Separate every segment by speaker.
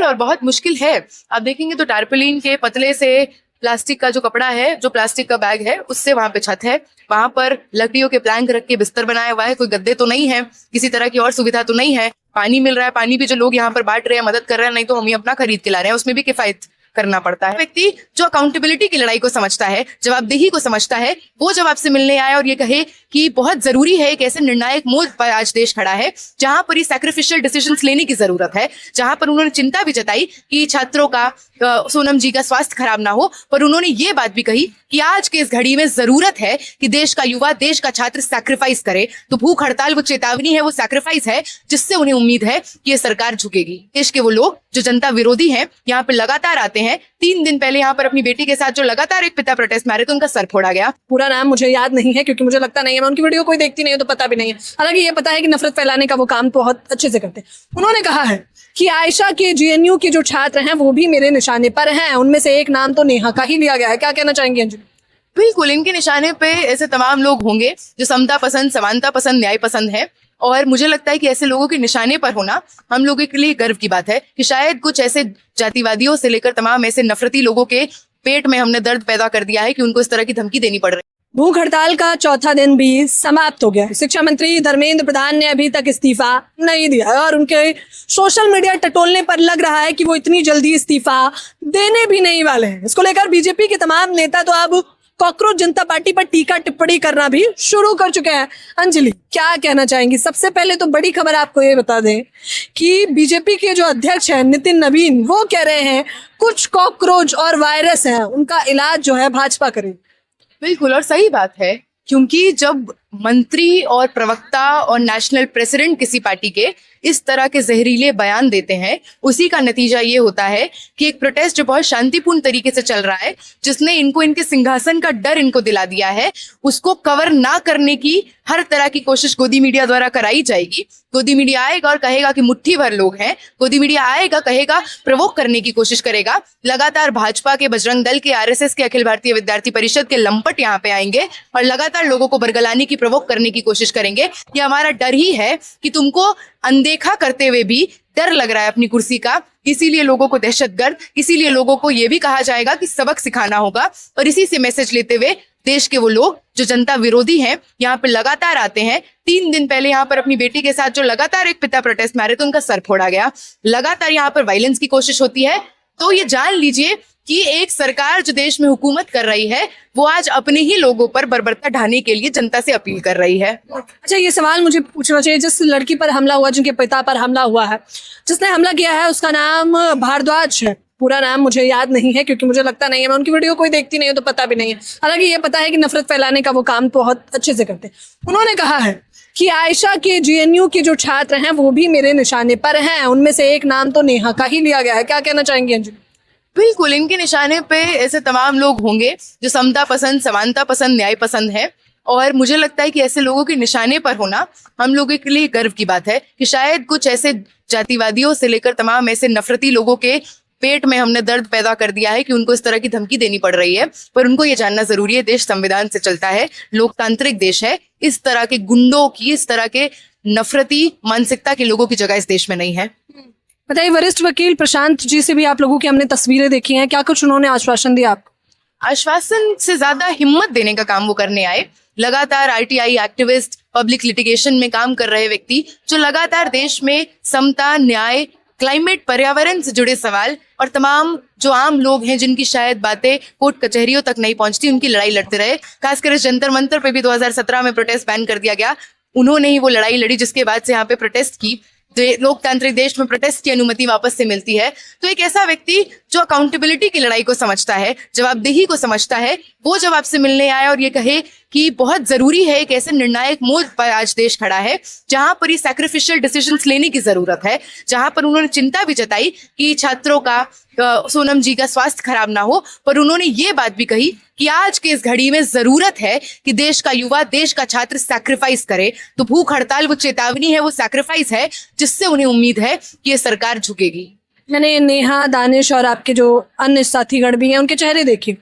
Speaker 1: और बहुत मुश्किल है। आप देखेंगे तो टारपोलिन के पतले से प्लास्टिक का जो कपड़ा है, जो प्लास्टिक का बैग है, उससे वहां पे छत है, वहां पर लकड़ियों के प्लैंक रख के बिस्तर बनाया हुआ है, कोई गद्दे तो नहीं है, किसी तरह की और सुविधा तो नहीं है, पानी मिल रहा है, पानी भी जो लोग यहाँ पर बांट रहे हैं, मदद कर रहे हैं, नहीं तो हम ही अपना खरीद के ला रहे हैं, उसमें भी किफायत करना पड़ता है। व्यक्ति जो अकाउंटेबिलिटी की लड़ाई को समझता है, जवाबदेही को समझता है, वो जब आपसे मिलने आए और ये कहे कि बहुत जरूरी है, एक ऐसे निर्णायक मोड़ पर आज देश खड़ा है जहां पर ये सैक्रिफिशियल डिसीजंस लेने की जरूरत है, जहां पर उन्होंने चिंता भी जताई कि छात्रों का, सोनम जी का स्वास्थ्य खराब ना हो, पर उन्होंने ये बात भी कही कि आज के इस घड़ी में जरूरत है कि देश का युवा, देश का छात्र सैक्रिफाइस करे। तो भूख हड़ताल वो चेतावनी है, वो सैक्रिफाइस है जिससे उन्हें उम्मीद है कि ये सरकार झुकेगी। देश के वो लोग जो जनता विरोधी हैं, यहाँ पे लगातार आते हैं। 3 दिन पहले यहाँ पर अपनी बेटी के साथ जो लगातार एक पिता प्रोटेस्ट मारे तो उनका सर फोड़ा गया।
Speaker 2: पूरा नाम मुझे याद नहीं है क्योंकि मुझे लगता नहीं है, मैं उनकी वीडियो कोई देखती नहीं है तो पता भी नहीं है। हालांकि ये पता है कि नफरत फैलाने का वो काम बहुत अच्छे से करते हैं। उन्होंने कहा है कि आयशा के जेएनयू के जो छात्र हैं वो भी मेरे निशाने पर हैं, उनमें से एक नाम तो नेहा का ही लिया गया है। क्या कहना चाहेंगे अंजलि?
Speaker 1: बिल्कुल, इनके निशाने पे ऐसे तमाम लोग होंगे जो समता पसंद, समानता पसंद, न्याय पसंद है, और मुझे लगता है कि ऐसे लोगों के निशाने पर होना हम लोगों के लिए गर्व की बात है कि शायद कुछ ऐसे जातिवादियों से लेकर तमाम ऐसे नफरती लोगों के पेट में हमने दर्द पैदा कर दिया है कि उनको इस तरह की धमकी देनी पड़ रही है।
Speaker 2: भूख हड़ताल का चौथा दिन भी समाप्त हो गया। शिक्षा मंत्री धर्मेंद्र प्रधान ने अभी तक इस्तीफा नहीं दिया है और उनके सोशल मीडिया टटोलने पर लग रहा है कि वो इतनी जल्दी इस्तीफा देने भी नहीं वाले हैं। इसको लेकर बीजेपी के तमाम नेता तो अब कॉकरोच जनता पार्टी पर टीका टिप्पणी करना भी शुरू कर चुके हैं। अंजलि, क्या कहना चाहेंगी? सबसे पहले तो बड़ी खबर आपको ये बता दें कि बीजेपी के जो अध्यक्ष हैं नितिन नवीन, वो कह रहे हैं कुछ कॉकरोच और वायरस हैं, उनका इलाज जो है भाजपा करे।
Speaker 1: बिल्कुल, और सही बात है, क्योंकि जब मंत्री और प्रवक्ता और नेशनल प्रेसिडेंट किसी पार्टी के इस तरह के जहरीले बयान देते हैं, उसी का नतीजा ये होता है कि एक प्रोटेस्ट जो बहुत शांतिपूर्ण तरीके से चल रहा है, जिसने इनको इनके सिंहासन का डर इनको दिला दिया है, उसको कवर ना करने की हर तरह की कोशिश गोदी मीडिया द्वारा कराई जाएगी। गोदी मीडिया आएगा और कहेगा कि मुट्ठी भर लोग हैं, गोदी मीडिया आएगा, कहेगा, प्रवोक करने की कोशिश करेगा। लगातार भाजपा के, बजरंग दल के, आरएसएस के, अखिल भारतीय विद्यार्थी परिषद के लंपट यहाँ पे आएंगे और लगातार लोगों को बरगलाने की, प्रवोक करने की कोशिश करेंगे। ये हमारा डर ही है कि तुमको अनदेखा करते हुए भी डर लग रहा है अपनी कुर्सी का, इसीलिए लोगों को दहशतगर्द, इसीलिए लोगों को यह भी कहा जाएगा कि सबक सिखाना होगा। और इसी से मैसेज लेते हुए देश के वो लोग जो जनता विरोधी हैं, यहाँ पे लगातार आते हैं। 3 दिन पहले यहाँ पर अपनी बेटी के साथ जो लगातार एक पिता प्रोटेस्ट मारे तो उनका सर फोड़ा गया। लगातार यहाँ पर वायलेंस की कोशिश होती है। तो ये जान लीजिए कि एक सरकार जो देश में हुकूमत कर रही है, वो आज अपने ही लोगों पर बर्बरता ढाने के लिए जनता से अपील कर रही है।
Speaker 2: अच्छा, ये सवाल मुझे पूछना चाहिए, जिस लड़की पर हमला हुआ, जिनके पिता पर हमला हुआ है, जिसने हमला किया है, उसका नाम भारद्वाज है। पूरा नाम मुझे याद नहीं है क्योंकि मुझे लगता नहीं है, मैं उनकी वीडियो कोई देखती नहीं है तो पता भी नहीं है। हालांकि ये पता है कि नफरत फैलाने का वो काम बहुत अच्छे से करते हैं। उन्होंने कहा है कि आयशा के जेएनयू के जो छात्र हैं वो भी मेरे निशाने पर हैं, उनमें से एक नाम तो नेहा का ही लिया गया है। क्या कहना चाहेंगे अंजलि?
Speaker 1: बिल्कुल, इनके निशाने पे ऐसे तमाम लोग होंगे जो समता पसंद, समानता पसंद, न्याय पसंद है, और मुझे लगता है कि ऐसे लोगों के निशाने पर होना हम लोगों के लिए गर्व की बात है कि शायद कुछ ऐसे जातिवादियों से लेकर तमाम ऐसे नफरती लोगों के पेट में हमने दर्द पैदा कर दिया है कि उनको इस तरह की धमकी देनी पड़ रही है। पर उनको ये जानना जरूरी है, देश संविधान से चलता है, लोकतांत्रिक देश है, इस तरह के गुंडों की, इस तरह के नफरती मानसिकता के लोगों की जगह इस देश में नहीं है।
Speaker 2: बताइए, वरिष्ठ वकील प्रशांत जी से भी आप लोगों की हमने तस्वीरें देखी हैं, क्या कुछ उन्होंने आश्वासन दिया आपको?
Speaker 1: आश्वासन से ज्यादा हिम्मत देने का काम वो करने आए। लगातार आरटीआई एक्टिविस्ट, पब्लिक लिटिगेशन में काम कर रहे व्यक्ति जो लगातार देश में समता, न्याय, क्लाइमेट, पर्यावरण से जुड़े सवाल और तमाम जो आम लोग हैं जिनकी शायद बातें कोर्ट कचहरियों तक नहीं पहुंचती, उनकी लड़ाई लड़ते रहे। खासकर इस जंतर मंतर पे भी 2017 में प्रोटेस्ट बैन कर दिया गया। उन्होंने ही वो लड़ाई लड़ी जिसके बाद से यहाँ पे प्रोटेस्ट की, लोकतांत्रिक देश में प्रोटेस्ट की अनुमति वापस से मिलती है। तो एक ऐसा व्यक्ति जो अकाउंटेबिलिटी की लड़ाई को समझता है, जवाबदेही को समझता है, वो जब आपसे मिलने आए और ये कहे कि बहुत जरूरी है, एक ऐसे निर्णायक मोड़ पर आज देश खड़ा है जहां पर ये सैक्रिफिशियल डिसीजंस लेने की जरूरत है, जहां पर उन्होंने चिंता भी जताई कि छात्रों का, सोनम जी का स्वास्थ्य खराब ना हो, पर उन्होंने ये बात भी कही कि आज के इस घड़ी में जरूरत है कि देश का युवा, देश का छात्र सैक्रिफाइस करे। तो भूख हड़ताल वो चेतावनी है, वो सैक्रिफाइस है जिससे उन्हें उम्मीद है कि ये सरकार झुकेगी।
Speaker 2: मैंने नेहा, दानिश और आपके जो अन्य साथीगण भी हैं उनके चेहरे देखे,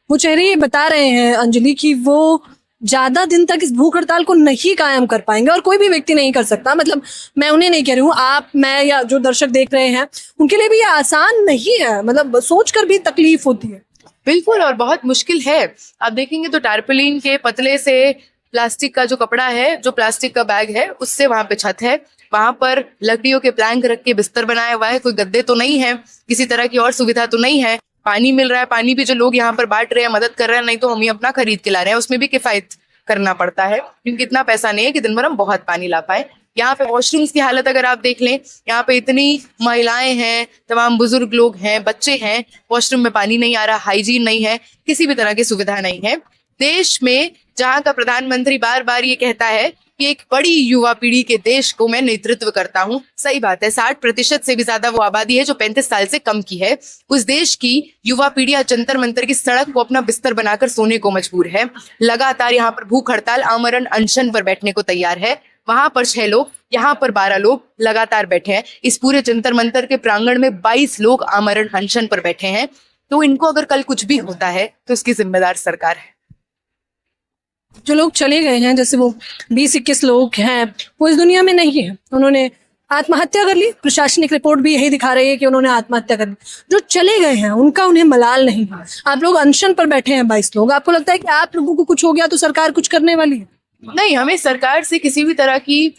Speaker 2: वो चेहरे ये बता रहे हैं अंजलि कि वो ज्यादा दिन तक इस भूख हड़ताल को नहीं कायम कर पाएंगे, और कोई भी व्यक्ति नहीं कर सकता। मतलब मैं उन्हें नहीं कह रही हूँ, आप, मैं या जो दर्शक देख रहे हैं, उनके लिए भी ये आसान नहीं है। मतलब सोचकर भी तकलीफ होती है।
Speaker 1: बिल्कुल, और बहुत मुश्किल है। आप देखेंगे तो टारपोलिन के पतले से प्लास्टिक का जो कपड़ा है, जो प्लास्टिक का बैग है, उससे वहां पे छत है, वहां पर लकड़ियों के प्लैंक रख के बिस्तर बनाया हुआ है, कोई गद्दे तो नहीं है, किसी तरह की और सुविधा तो नहीं है। पानी मिल रहा है, पानी भी जो लोग यहाँ पर बांट रहे हैं, मदद कर रहे हैं, नहीं तो हम ही अपना खरीद के ला रहे हैं, उसमें भी किफायत करना पड़ता है, क्योंकि इतना पैसा नहीं है कि दिन भर हम बहुत पानी ला पाए। यहाँ पे वॉशरूम्स की हालत अगर आप देख लें, यहाँ पे इतनी महिलाएं हैं, तमाम बुजुर्ग लोग हैं, बच्चे हैं, वॉशरूम में पानी नहीं आ रहा, हाइजीन नहीं है, किसी भी तरह की सुविधा नहीं है। देश में जहाँ का प्रधानमंत्री बार बार ये कहता है कि एक बड़ी युवा पीढ़ी के देश को मैं नेतृत्व करता हूँ, सही बात है, 60% से भी ज्यादा वो आबादी है जो 35 साल से कम की है। उस देश की युवा पीढ़ी जंतर मंतर की सड़क को अपना बिस्तर बनाकर सोने को मजबूर है। लगातार यहाँ पर भूख हड़ताल, आमरण अनशन पर बैठने को तैयार है। वहां पर 6 लोग, यहाँ पर 12 लोग लगातार बैठे हैं। इस पूरे जंतर मंतर के प्रांगण में 22 लोग आमरण अनशन पर बैठे हैं। तो इनको अगर कल कुछ भी होता है तो इसकी जिम्मेदार सरकार है।
Speaker 2: जो लोग चले गए हैं, जैसे वो 20-21 लोग हैं, वो इस दुनिया में नहीं है, उन्होंने आत्महत्या कर ली। प्रशासनिक रिपोर्ट भी यही दिखा रही है कि उन्होंने आत्महत्या कर ली। जो चले गए हैं उनका उन्हें मलाल नहीं है। आप लोग अनशन पर बैठे हैं 22 लोग, आपको लगता है कि आप लोगों को कुछ हो गया तो सरकार कुछ करने वाली है?
Speaker 1: नहीं, हमें सरकार से किसी भी तरह की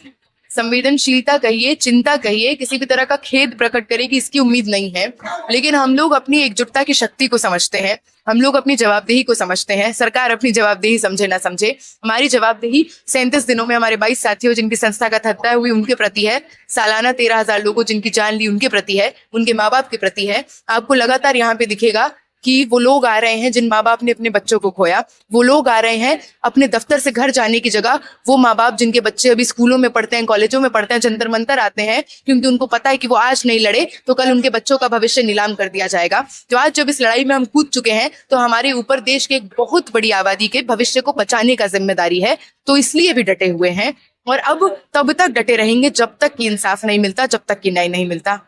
Speaker 1: संवेदनशीलता कहिए, चिंता कहिए, किसी भी तरह का खेद प्रकट करे कि इसकी उम्मीद नहीं है। लेकिन हम लोग अपनी एकजुटता की शक्ति को समझते हैं, हम लोग अपनी जवाबदेही को समझते हैं। सरकार अपनी जवाबदेही समझे ना समझे, हमारी जवाबदेही 37 दिनों में हमारे 22 साथियों जिनकी संस्थागत हत्या हुई उनके प्रति है, सालाना 13,000 लोगों जिनकी जान ली उनके प्रति है, उनके माँ बाप के प्रति है। आपको लगातार यहाँ पे दिखेगा कि वो लोग आ रहे हैं जिन माँ बाप ने अपने बच्चों को खोया, वो लोग आ रहे हैं अपने दफ्तर से घर जाने की जगह, वो माँ बाप जिनके बच्चे अभी स्कूलों में पढ़ते हैं, कॉलेजों में पढ़ते हैं, जंतर मंतर आते हैं, क्योंकि उनको पता है कि वो आज नहीं लड़े तो कल उनके बच्चों का भविष्य नीलाम कर दिया जाएगा। तो आज जब इस लड़ाई में हम कूद चुके हैं तो हमारे ऊपर देश के एक बहुत बड़ी आबादी के भविष्य को बचाने का जिम्मेदारी है। तो इसलिए भी डटे हुए हैं, और अब तब तक डटे रहेंगे जब तक कि इंसाफ नहीं मिलता, जब तक कि न्याय नहीं मिलता।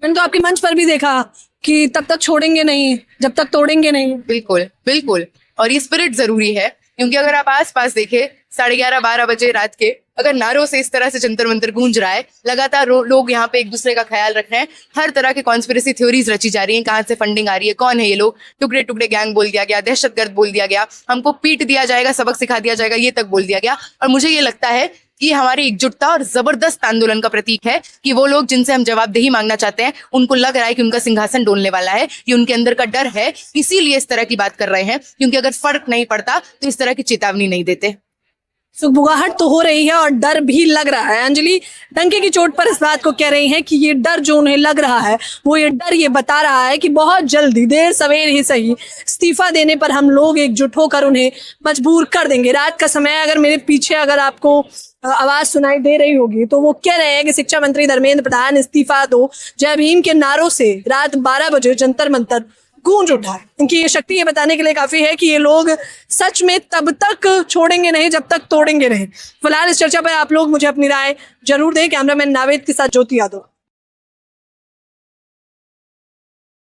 Speaker 2: मैंने तो आपके मंच पर भी देखा कि तब तक छोड़ेंगे नहीं जब तक तोड़ेंगे नहीं।
Speaker 1: बिल्कुल बिल्कुल, और ये स्पिरिट जरूरी है, क्योंकि अगर आप आसपास देखें 11:30-12 बजे रात के अगर नारों से इस तरह से जंतर मंतर गूंज रहा है, लगातार लोग यहाँ पे एक दूसरे का ख्याल रख रहे हैं, हर तरह के कॉन्स्पिरेसी थ्योरीज रची जा रही हैं, कहाँ से फंडिंग आ रही है, कौन है ये लोग, टुकड़े टुकड़े गैंग बोल दिया गया, दहशतगर्द बोल दिया गया, हमको पीट दिया जाएगा, सबक सिखा दिया जाएगा, ये तक बोल दिया गया। और मुझे ये लगता है कि हमारी एकजुटता और जबरदस्त आंदोलन का प्रतीक है कि वो लोग जिनसे हम जवाबदेही मांगना चाहते हैं उनको लग रहा है कि उनका सिंहासन डोलने वाला है, ये उनके अंदर का डर है, इसीलिए इस तरह की बात कर रहे हैं। क्योंकि अगर फर्क नहीं पड़ता तो इस तरह की चेतावनी नहीं देते।
Speaker 2: सुगबुगाहट तो हो रही है और डर भी लग रहा है। अंजलि डंके की चोट पर इस बात को कह रही हैं कि ये डर जो उन्हें लग रहा है, वो ये डर ये बता रहा है कि बहुत जल्दी, देर सवेर ही सही, इस्तीफा देने पर हम लोग एकजुट होकर उन्हें मजबूर कर देंगे। रात का समय, अगर मेरे पीछे अगर आपको आवाज सुनाई दे रही होगी तो वो कह रहे हैं कि शिक्षा मंत्री धर्मेंद्र प्रधान इस्तीफा दो, जय भीम के नारों से रात 12 बजे जंतर मंतर गूंज उठा है। इनकी ये शक्ति ये बताने के लिए काफी है कि ये लोग सच में तब तक छोड़ेंगे नहीं जब तक तोड़ेंगे नहीं। फिलहाल इस चर्चा पर आप लोग मुझे अपनी राय जरूर दें। कैमरामैन नावेद के साथ ज्योति यादव।